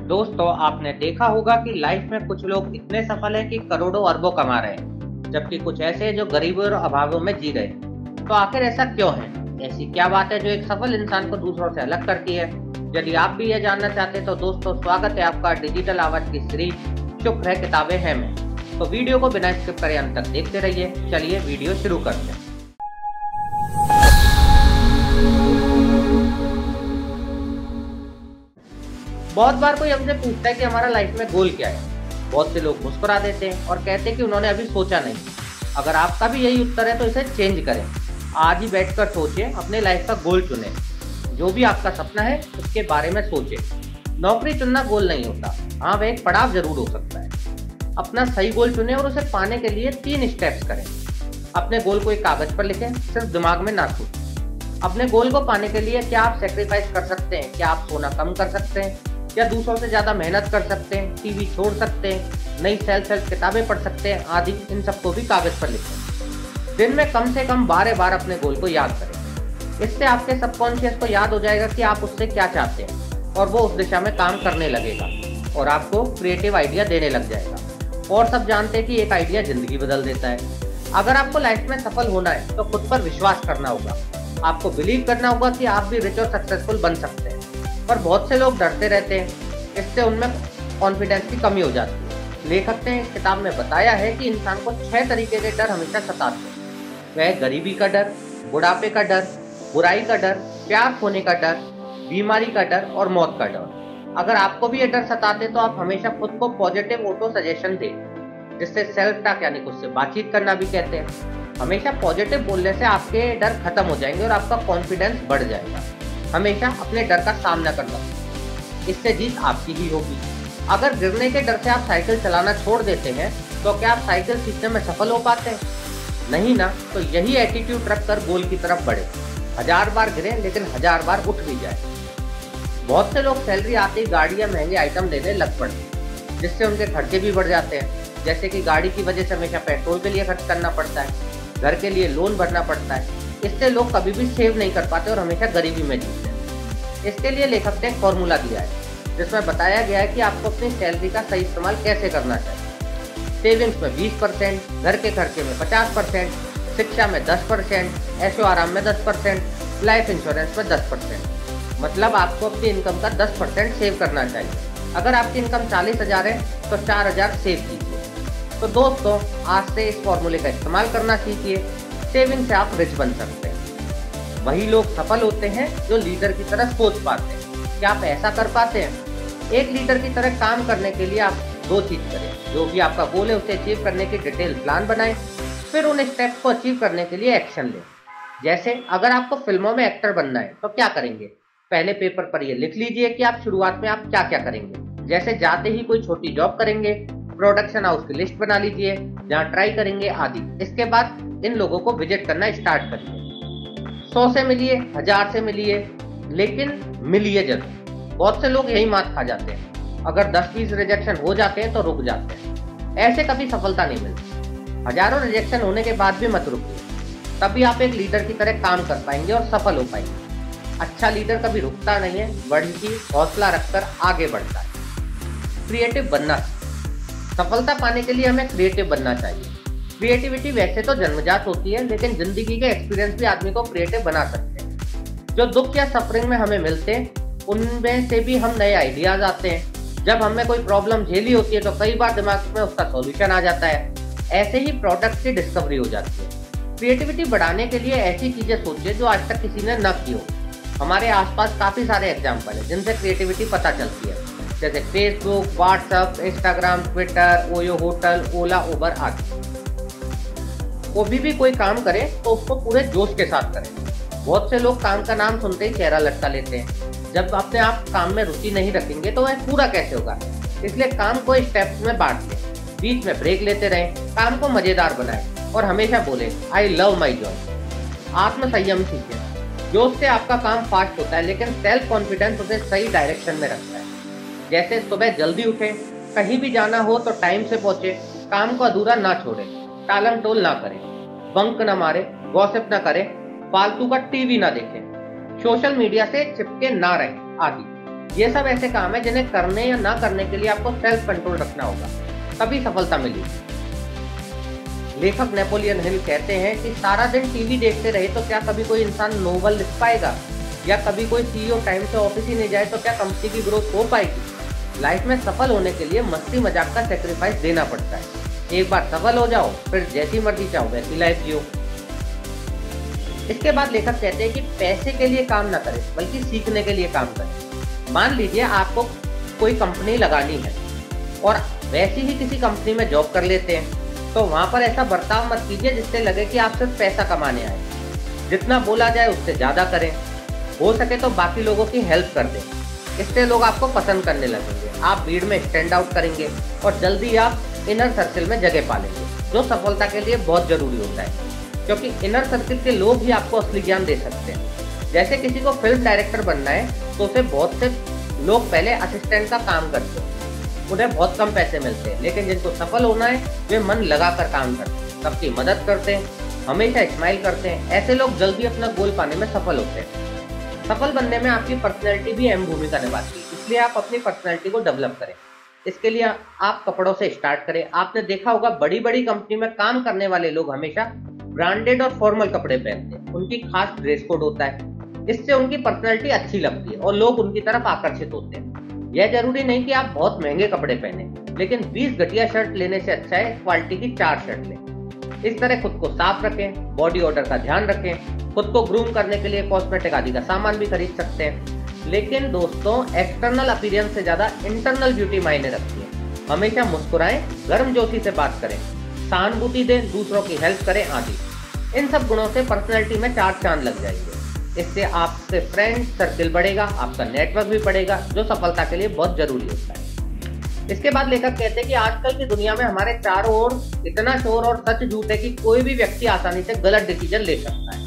दोस्तों, आपने देखा होगा कि लाइफ में कुछ लोग इतने सफल हैं कि करोड़ों अरबों कमा रहे हैं, जबकि कुछ ऐसे हैं जो गरीबी और अभावों में जी रहे हैं। तो आखिर ऐसा क्यों है? ऐसी क्या बात है जो एक सफल इंसान को दूसरों से अलग करती है? यदि आप भी ये जानना चाहते हैं तो दोस्तों, स्वागत है आपका डिजिटल आवाज की सीरीज शुक्र है किताबें हैं में। तो वीडियो को बिना स्किप करे अंत तक देखते रहिए। चलिए वीडियो शुरू करते हैं। बहुत बार कोई हमसे पूछता है कि हमारा लाइफ में गोल क्या है। बहुत से लोग मुस्कुरा देते हैं और कहते हैं कि उन्होंने अभी सोचा नहीं। अगर आपका भी यही उत्तर है तो इसे चेंज करें। आज ही बैठकर सोचें, अपने लाइफ का गोल चुनें। जो भी आपका सपना है उसके बारे में सोचें। नौकरी चुनना गोल नहीं होता। हाँ, वह एक पड़ाव जरूर हो सकता है। अपना सही गोल चुनें और उसे पाने के लिए 3 स्टेप्स करें। अपने गोल को एक कागज पर लिखें, सिर्फ दिमाग में ना सोचें। अपने गोल को पाने के लिए क्या आप सेक्रीफाइस कर सकते हैं? क्या आप सोना कम कर सकते हैं? या दूसरों से ज्यादा मेहनत कर सकते हैं? टीवी छोड़ सकते हैं? नई सेल्फ किताबें पढ़ सकते हैं? आदि इन सबको भी कागज पर लिखें। दिन में कम से कम 12 बार अपने गोल को याद करें। इससे आपके सबकॉन्शियस को याद हो जाएगा कि आप उससे क्या चाहते हैं और वो उस दिशा में काम करने लगेगा और आपको क्रिएटिव आइडिया देने लग जाएगा। और सब जानते हैं कि एक आइडिया जिंदगी बदल देता है। अगर आपको लाइफ में सफल होना है तो खुद पर विश्वास करना होगा। आपको बिलीव करना होगा कि आप भी रिच और सक्सेसफुल बन सकते हैं। पर बहुत से लोग डरते रहते हैं। इससे उनमें कॉन्फिडेंस की कमी हो जाती है। लेखक ने इस किताब में बताया है कि इंसान को 6 तरीके के डर हमेशा सताते हैं। वह गरीबी का डर, बुढ़ापे का डर, बुराई का डर, प्यार खोने का डर, बीमारी का डर और मौत का डर। अगर आपको भी ये डर सताते तो आप हमेशा खुद को पॉजिटिव ऑटो सजेशन दें, जिससे सेल्फ टॉक यानी खुद से बातचीत करना भी कहते हैं। हमेशा पॉजिटिव बोलने से आपके डर खत्म हो जाएंगे और आपका कॉन्फिडेंस बढ़ जाएगा। हमेशा अपने डर का सामना करना, इससे जीत आपकी ही होगी। अगर गिरने के डर से आप साइकिल चलाना छोड़ देते हैं तो क्या आप साइकिल सीखने में सफल हो पाते हैं? नहीं ना। तो यही एटीट्यूड रखकर गोल की तरफ बढ़े। 1000 बार गिरे लेकिन 1000 बार उठ भी जाए। बहुत से लोग सैलरी आते ही गाड़ी या महंगे आइटम लेने लग पड़ते हैं, जिससे उनके खर्चे भी बढ़ जाते हैं। जैसे कि गाड़ी की वजह से हमेशा पेट्रोल के लिए खर्च करना पड़ता है, घर के लिए लोन भरना पड़ता है। इससे लोग कभी भी सेव नहीं कर पाते और हमेशा गरीबी में जीते हैं। इसके लिए लेखक ने एक फॉर्मूला दिया है, जिसमें बताया गया है कि आपको अपनी सैलरी का सही इस्तेमाल कैसे करना चाहिए। सेविंग्स में 20%, घर के खर्चे में 50%, शिक्षा में 10%, ऐशो आराम में 10%, लाइफ इंश्योरेंस में 10%। मतलब आपको अपनी इनकम का 10% सेव करना चाहिए। अगर आपकी इनकम 40,000 है तो 4,000 सेव कीजिए। तो दोस्तों, आज से इस फॉर्मूले का इस्तेमाल करना सीखिए। सेविंग से आप रिच बन सकते हैं। वही लोग सफल होते हैं जो लीडर की तरह सोच पाते हैं। क्या आप ऐसा कर पाते हैं? एक लीडर की तरह काम करने के लिए आप 2 चीज करें। जो भी आपका गोल है उसे अचीव करने की डिटेल प्लान बनाएं, फिर उन स्टेप्स को अचीव करने के लिए एक्शन लें। जैसे अगर आपको फिल्मों में एक्टर बनना है तो क्या करेंगे? पहले पेपर पर ये लिख लीजिए कि आप शुरुआत में आप क्या क्या करेंगे। जैसे जाते ही कोई छोटी जॉब करेंगे, प्रोडक्शन हाउस की लिस्ट बना लीजिए जहाँ ट्राई करेंगे आदि। इसके बाद इन लोगों को विजिट करना स्टार्ट करिए। 100 से मिलिए, 1000 से मिलिए, लेकिन मिलिए जरूर। बहुत से लोग यही मात खा जाते हैं। अगर 10-20 रिजेक्शन हो जाते हैं तो रुक जाते हैं। ऐसे कभी सफलता नहीं मिलती। हजारों रिजेक्शन होने के बाद भी मत रुकिए। तभी आप एक लीडर की तरह काम कर पाएंगे और सफल हो पाएंगे। अच्छा लीडर कभी रुकता नहीं है, बल्कि हौसला रखकर आगे बढ़ता है। क्रिएटिव बनना, सफलता पाने के लिए हमें क्रिएटिव बनना चाहिए। क्रिएटिविटी वैसे तो जन्मजात होती है, लेकिन जिंदगी के एक्सपीरियंस भी आदमी को क्रिएटिव बना सकते हैं। जो दुख या सफरिंग में हमें मिलते हैं, उनमें से भी हम नए आइडियाज आते हैं। जब हमें कोई प्रॉब्लम झेली होती है तो कई बार दिमाग में उसका सॉल्यूशन आ जाता है। ऐसे ही प्रोडक्ट की डिस्कवरी हो जाती है। क्रिएटिविटी बढ़ाने के लिए ऐसी चीजें सोचिए जो आज तक किसी ने न की हो। हमारे आसपास काफी सारे एग्जाम्पल हैं जिनसे क्रिएटिविटी पता चलती है, जैसे Facebook, WhatsApp, Instagram, Twitter, OYO hotel, Ola, Uber आदि। कभी भी कोई काम करें तो उसको पूरे जोश के साथ करें। बहुत से लोग काम का नाम सुनते ही चेहरा लटका लेते हैं। जब अपने आप काम में रुचि नहीं रखेंगे तो वह पूरा कैसे होगा? इसलिए काम को स्टेप्स में बांट लें, बीच में ब्रेक लेते रहें, काम को मजेदार बनाएं और हमेशा बोले आई लव माई जॉब। आत्म संयम सीखें। जोश से आपका काम फास्ट होता है, लेकिन सेल्फ कॉन्फिडेंस उसे सही डायरेक्शन में रखता है। जैसे सुबह जल्दी उठे, कहीं भी जाना हो तो टाइम से पहुंचे, काम को अधूरा ना छोड़े, टालम टोल ना करें, बंक ना मारे, गॉसिप ना करें, फालतू का टीवी ना देखें, सोशल मीडिया से चिपके ना रहें आदि। ये सब ऐसे काम है जिन्हें करने या ना करने के लिए आपको सेल्फ कंट्रोल रखना होगा, तभी सफलता मिलेगी। लेखक नेपोलियन हिल कहते हैं कि सारा दिन टीवी देखते रहे तो क्या कभी कोई इंसान नोवेल लिख पाएगा, या कभी कोई सीईओ टाइम से ऑफिस ही नहीं जाए तो क्या कंपनी की ग्रोथ हो पाएगी। लाइफ में सफल होने के लिए मस्ती मजाक का सेक्रीफाइस देना पड़ता है। एक बार सफल हो जाओ, फिर जैसी मर्जी चाहो वैसी लाइफ जियो। इसके बाद लेखक कहते हैं कि पैसे के लिए काम ना करें, बल्कि सीखने के लिए काम करें। मान लीजिए आपको कोई कंपनी लगानी है और वैसी ही किसी कंपनी में जॉब कर लेते हैं, तो वहां पर ऐसा बर्ताव मत कीजिए जिससे लगे कि आप सिर्फ पैसा कमाने आए। जितना बोला जाए उससे ज्यादा करें, हो सके तो बाकी लोगों की हेल्प कर दें। इससे लोग आपको पसंद करने लगेंगे, आप भीड़ में स्टैंड आउट करेंगे और जल्दी आप इनर सर्किल में जगह पालेंगे, जो सफलता के लिए बहुत जरूरी होता है, क्योंकि इनर सर्किल के लोग ही आपको असली ज्ञान दे सकते हैं। जैसे किसी को फिल्म डायरेक्टर बनना है तो उसे बहुत से लोग पहले असिस्टेंट का काम करते हैं, उन्हें बहुत कम पैसे मिलते हैं, लेकिन जिनको सफल होना है वे मन लगाकर काम करते हैं, सबकी मदद करते हैं, हमेशा स्माइल करते हैं। ऐसे लोग जल्दी अपना गोल पाने में सफल होते हैं। सफल बनने में आपकी पर्सनैलिटी भी अहम भूमिका निभाती है, इसलिए आप अपनी पर्सनैलिटी को डेवलप करें। इसके लिए आप कपड़ों से स्टार्ट करें। आपने देखा होगा बड़ी बड़ी कंपनी में काम करने वाले लोग हमेशा ब्रांडेड और फॉर्मल कपड़े पहनते हैं, उनकी खास ड्रेस कोड होता है। इससे उनकी पर्सनैलिटी अच्छी लगती है और लोग उनकी तरफ आकर्षित होते हैं। यह जरूरी नहीं कि आप बहुत महंगे कपड़े पहने, लेकिन 20 घटिया शर्ट लेने से अच्छा है क्वालिटी की 4 शर्ट लें। इस तरह खुद को साफ रखें, बॉडी ऑर्डर का ध्यान रखें, खुद को ग्रूम करने के लिए कॉस्मेटिक आदि का सामान भी खरीद सकते हैं। लेकिन दोस्तों, एक्सटर्नल अपीयरेंस से ज्यादा इंटरनल ब्यूटी मायने रखती है। हमेशा मुस्कुराएं, गर्मजोशी से बात करें, सहानुभूति दें, दूसरों की हेल्प करें आदि। इन सब गुणों से पर्सनैलिटी में 4 चांद लग जाएंगे। इससे आपके फ्रेंड सर्किल बढ़ेगा, आपका नेटवर्क भी बढ़ेगा, जो सफलता के लिए बहुत जरूरी होता है। इसके बाद लेखक कहते हैं कि आजकल की दुनिया में हमारे चारों ओर इतना शोर और सच झूठ है कि कोई भी व्यक्ति आसानी से गलत डिसीजन ले सकता है।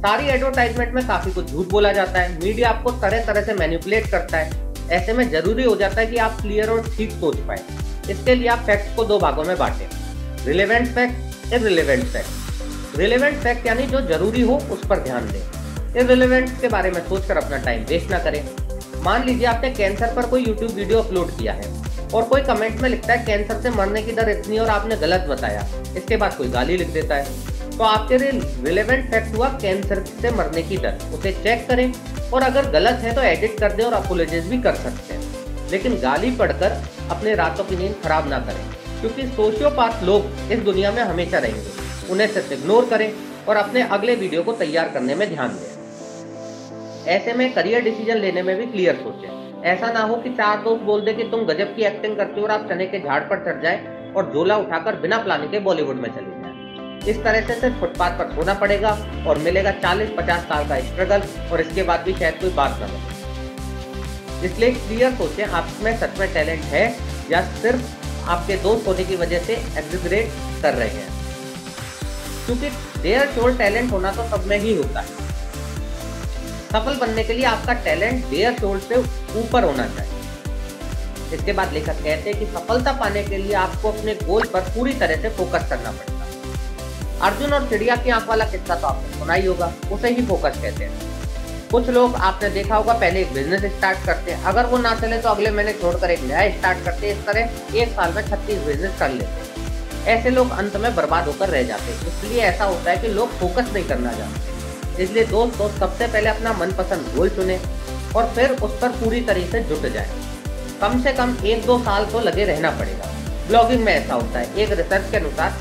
सारी एडवर्टाइजमेंट में काफी कुछ झूठ बोला जाता है, मीडिया आपको तरह तरह से मैनिपुलेट करता है। ऐसे में जरूरी हो जाता है कि आप क्लियर और ठीक सोच पाए। इसके लिए आप फैक्ट्स को 2 भागों में बांटें, relevant fact, irrelevant fact. Relevant fact यानी जो जरूरी हो उस पर ध्यान दें। इररिलेवेंट के बारे में सोचकर अपना टाइम वेस्ट ना करें। मान लीजिए आपने कैंसर पर कोई यूट्यूब वीडियो अपलोड किया है और कोई कमेंट में लिखता है कैंसर से मरने की दर इतनी और आपने गलत बताया, इसके बाद कोई गाली लिख देता है, तो आपके लिए रिलेवेंट फैक्ट हुआ कैंसर से मरने की दर। उसे चेक करें और अगर गलत है तो एडिट कर दें और अपोलोजाइज भी कर सकते हैं, लेकिन गाली पढ़कर अपने रातों की नींद खराब ना करें, क्योंकि सोशियोपाथ लोग इस दुनिया में हमेशा रहेंगे। उन्हें सिर्फ इग्नोर करें और अपने अगले वीडियो को तैयार करने में ध्यान दें। ऐसे में करियर डिसीजन लेने में भी क्लियर सोचें। ऐसा ना हो कि 4 दोस्त बोल दे कि तुम गजब की एक्टिंग करते हो और आप चने के झाड़ पर चढ़ जाए और झोला उठाकर बिना प्लानिंग के बॉलीवुड में चले जाए। इस तरह से सिर्फ फुटपाथ पर सोना पड़ेगा और मिलेगा 40-50 साल का स्ट्रगल, और इसके बाद भी शायद कोई बात ना मिले। इसलिए क्लियर सोचें, आप में सच में टैलेंट है या सिर्फ आपके दोस्त होने की वजह से एग्जिगरेट कर रहे हैं, क्योंकि देयर शोर टैलेंट होना तो सब में ही होता है। सफल बनने के लिए आपका टैलेंट देयर शोर से ऊपर होना चाहिए। इसके बाद लेखक कहते हैं कि सफलता पाने के लिए आपको अपने गोल पर पूरी तरह से फोकस करना पड़ेगा। अर्जुन और चिड़िया की आंख वाला किस्सा तो आपने सुना ही होगा, उसे ही फोकस कहते हैं। कुछ लोग आपने देखा होगा पहले एक बिजनेस स्टार्ट करते हैं, अगर वो ना चले तो अगले महीने छोड़कर एक नया स्टार्ट करते हैं। इस तरह 1 साल में 36 बिजनेस कर लेते हैं। ऐसे लोग अंत में बर्बाद होकर रह जाते हैं। इसलिए ऐसा होता है कि लोग फोकस नहीं करना चाहते। इसलिए दोस्तों, सबसे पहले अपना मनपसंद गोल चुने और फिर उस पर पूरी तरीके से जुट जाए। कम से कम 1-2 साल तो लगे रहना पड़ेगा। ब्लॉगिंग में ऐसा होता है, एक रिसर्च के अनुसार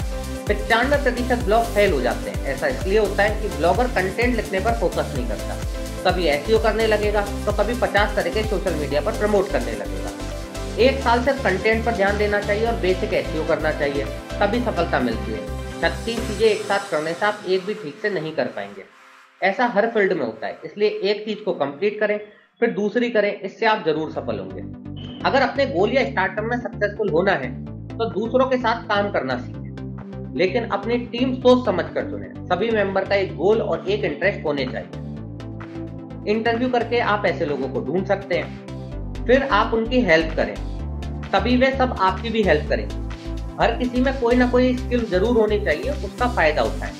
95% ब्लॉग फेल हो जाते हैं। ऐसा इसलिए होता है कि ब्लॉगर कंटेंट लिखने पर फोकस नहीं करता, कभी एसईओ करने लगेगा तो कभी 50 तरह के सोशल मीडिया पर प्रमोट करने लगेगा। 1 साल से कंटेंट पर ध्यान देना चाहिए और बेसिक एसईओ करना चाहिए, तभी सफलता मिलती है। 36 चीजें एक साथ करने से आप एक भी ठीक से नहीं कर पाएंगे। ऐसा हर फील्ड में होता है, इसलिए एक चीज को कंप्लीट करें फिर दूसरी करें, इससे आप जरूर सफल होंगे। अगर अपने गोल या स्टार्टअप में सक्सेसफुल होना है तो दूसरों के साथ काम करना सीखें, लेकिन अपनी टीम सोच समझ कर चुनें। सभी मेंबर का एक गोल और एक इंटरेस्ट होने चाहिए। इंटरव्यू करके आप ऐसे लोगों को ढूंढ सकते हैं, फिर आप उनकी हेल्प करें, तभी वे सब आपकी भी हेल्प करेंगे। हर किसी में कोई ना कोई स्किल जरूर होनी चाहिए, उसका फायदा उठाएं।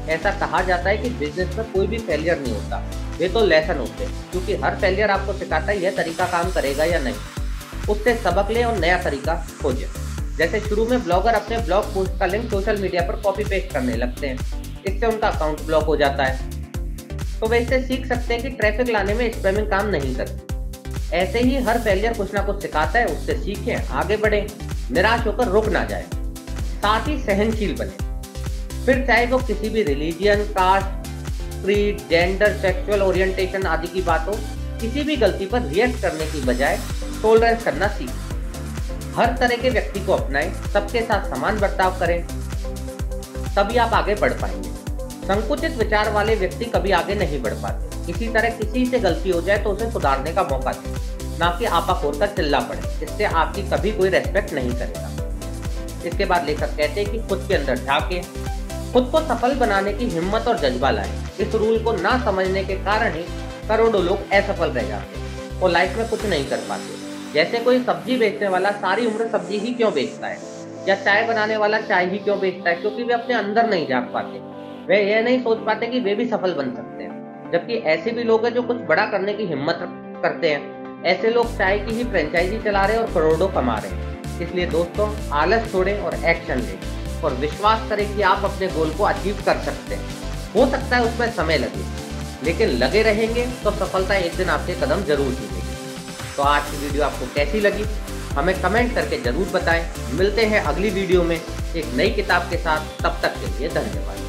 ऐसा कहा जाता है कि बिजनेस में कोई भी फेलियर नहीं होता, वे तो लेसन होते हैं, क्योंकि हर फेलियर आपको सिखाता है यह तरीका काम करेगा या नहीं। उससे सबक लें और नया तरीका खोजें। जैसे शुरू में ब्लॉगर अपने ब्लॉग पोस्ट का लिंक सोशल मीडिया पर कॉपी पेस्ट करने लगते हैं, इससे उनका अकाउंट ब्लॉक हो जाता है। तो वे इससे सीख सकते हैं कि ट्रैफिक लाने में स्पैमिंग काम नहीं करती। ऐसे ही हर फेलियर कुछ ना कुछ सिखाता है, उससे सीखें, आगे बढ़ें, निराश होकर रुक ना जाए। साथ ही सहनशील बने, फिर चाहे वो किसी भी religion, caste, creed, gender, sexual orientation आदि की बात हो, किसी भी गलती पर रिएक्ट करने की बजाय टॉलरेंस करना सीखें। हर तरह के व्यक्ति को अपनाएं, सबके साथ समान बर्ताव करें, तभी आप आगे बढ़ पाएंगे। संकुचित विचार वाले व्यक्ति कभी आगे नहीं बढ़ पाते। इसी तरह किसी से गलती हो जाए तो उसे सुधारने का मौका दें, ना कि आपा खोलकर चिल्ला पड़े, इससे आपकी कभी कोई रेस्पेक्ट नहीं करेगा। इसके बाद लेखक कहते हैं कि खुद के अंदर झांके, खुद को सफल बनाने की हिम्मत और जज्बा लाएं। इस रूल को ना समझने के कारण ही करोड़ों लोग असफल रह जाते हैं और लाइफ में कुछ नहीं कर पाते। जैसे कोई सब्जी बेचने वाला सारी उम्र सब्जी ही क्यों बेचता है, या चाय बनाने वाला चाय ही क्यों बेचता है, क्योंकि वे अपने अंदर नहीं झांक पाते। वे यह नहीं सोच पाते कि वे भी सफल बन सकते हैं। जबकि ऐसे भी लोग हैं जो कुछ बड़ा करने की हिम्मत करते हैं। ऐसे लोग चाय की ही फ्रेंचाइजी चला रहे और करोड़ों कमा रहे हैं। इसलिए दोस्तों, आलस छोड़ें और एक्शन लें और विश्वास करें कि आप अपने गोल को अचीव कर सकते हैं। हो सकता है उसमें समय लगे, लेकिन लगे रहेंगे तो सफलता एक दिन आपके कदम जरूर चूमेगी। तो आज की वीडियो आपको कैसी लगी हमें कमेंट करके जरूर बताएं। मिलते हैं अगली वीडियो में एक नई किताब के साथ, तब तक के लिए धन्यवाद।